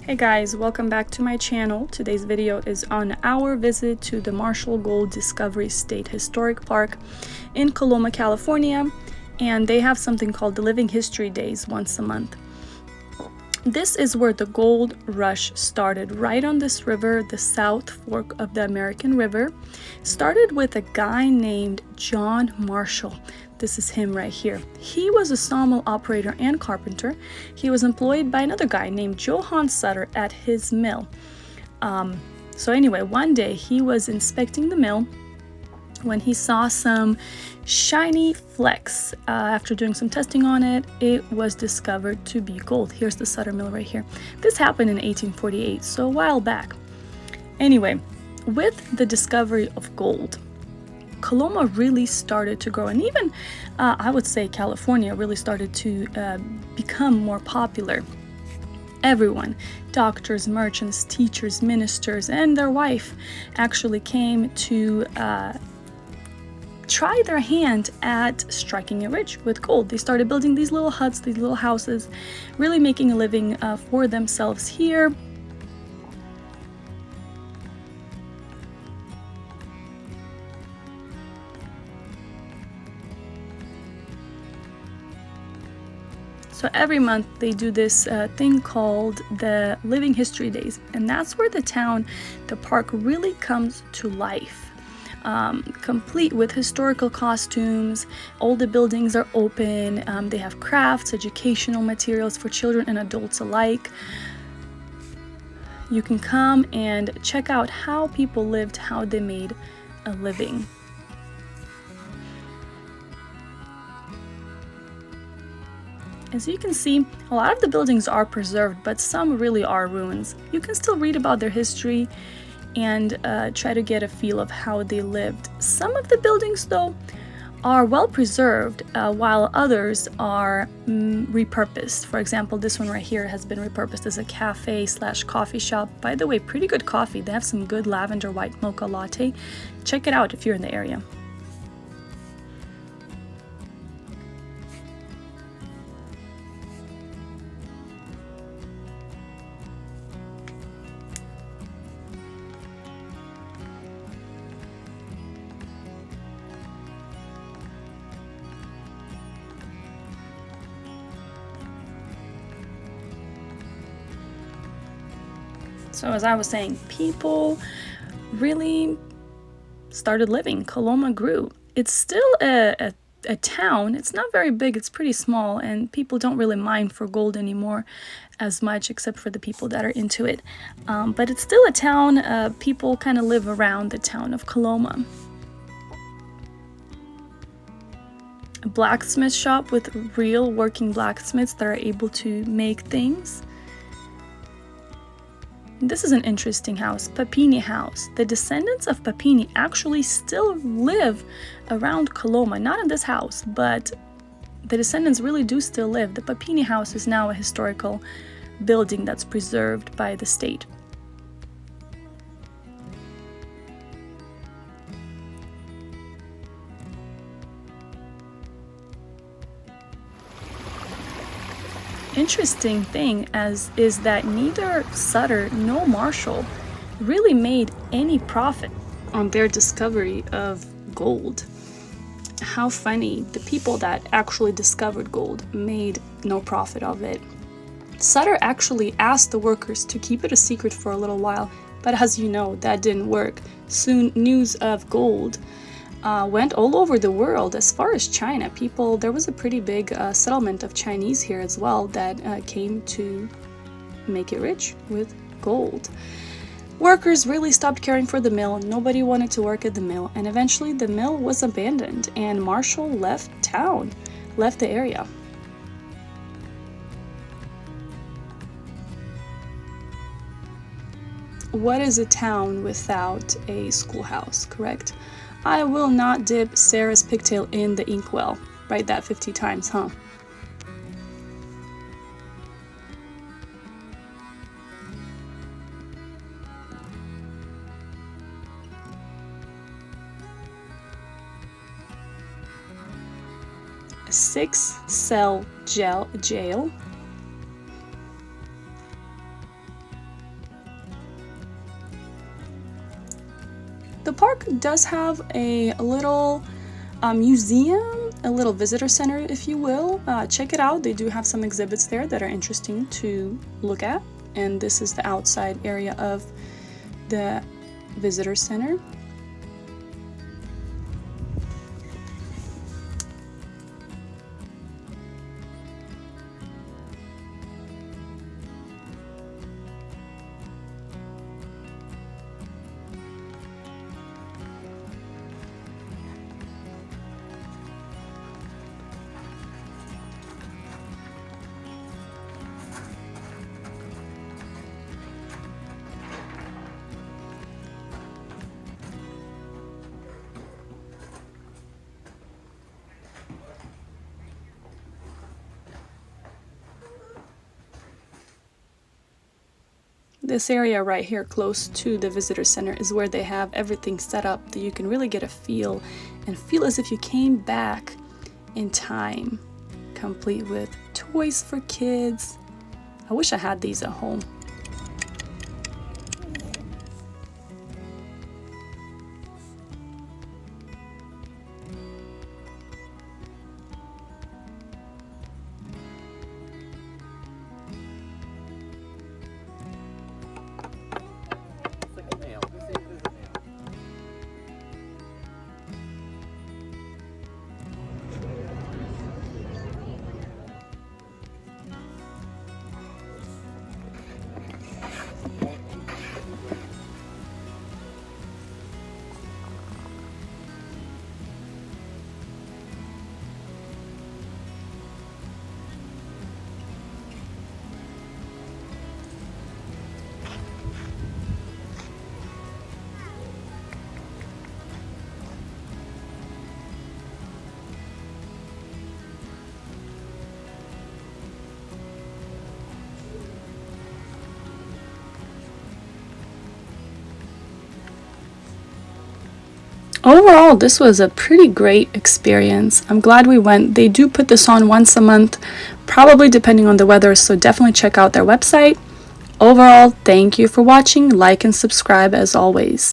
Hey guys, welcome back to my channel. Today's video is on our visit to the Marshall Gold Discovery State Historic Park in Coloma, California, and they have something called the Living History Days once a month. This is where the gold rush started, right on this river, the South Fork of the American River. Started with a guy named John Marshall. This is him right here. He was a sawmill operator and carpenter. He was employed by another guy named Johann Sutter at his mill. So anyway, one day he was inspecting the mill when he saw some shiny flecks. After doing some testing on it, it was discovered to be gold. Here's the Sutter mill right here. This happened in 1848, so a while back. Anyway, with the discovery of gold, Coloma really started to grow, and even I would say California really started to become more popular. Everyone, doctors, merchants, teachers, ministers, and their wife actually came to try their hand at striking it rich with gold. They started building these little huts, these little houses, really making a living for themselves here. So every month they do this thing called the Living History Days, and that's where the park really comes to life. Complete with historical costumes. All the buildings are open. They have crafts, educational materials for children and adults alike. You can come and check out how people lived, how they made a living. As you can see, a lot of the buildings are preserved, but some really are ruins. You can still read about their history and try to get a feel of how they lived. Some of the buildings, though, are well preserved, while others are repurposed. For example, this one right here has been repurposed as a cafe/coffee shop. By the way, pretty good coffee. They have some good lavender white mocha latte. Check it out if you're in the area. So as I was saying, people really started living. Coloma grew. It's still a town. It's not very big. It's pretty small, and people don't really mine for gold anymore as much, except for the people that are into it. But it's still a town. People kind of live around the town of Coloma. A blacksmith shop with real working blacksmiths that are able to make things. This is an interesting house, Papini House. The descendants of Papini actually still live around Coloma, not in this house, but the descendants really do still live. The Papini House is now a historical building that's preserved by the state. Interesting thing is that neither Sutter nor Marshall really made any profit on their discovery of gold. How funny, the people that actually discovered gold made no profit of it. Sutter actually asked the workers to keep it a secret for a little while, but as you know, that didn't work. Soon news of gold went all over the world, as far as China. There was a pretty big settlement of Chinese here as well that came to make it rich with gold. Workers really stopped caring for the mill. Nobody wanted to work at the mill, and eventually the mill was abandoned and Marshall left town, left the area. What is a town without a schoolhouse, correct? I will not dip Sarah's pigtail in the inkwell. Write that 50 times, huh? A 6-cell jail. The park does have a little museum, a little visitor center, if you will. Check it out. They do have some exhibits there that are interesting to look at. And this is the outside area of the visitor center. This area right here close to the visitor center is where they have everything set up that you can really get a feel and feel as if you came back in time, complete with toys for kids. I wish I had these at home. Overall, this was a pretty great experience. I'm glad we went. They do put this on once a month, probably depending on the weather, so definitely check out their website. Overall, thank you for watching. Like and subscribe as always.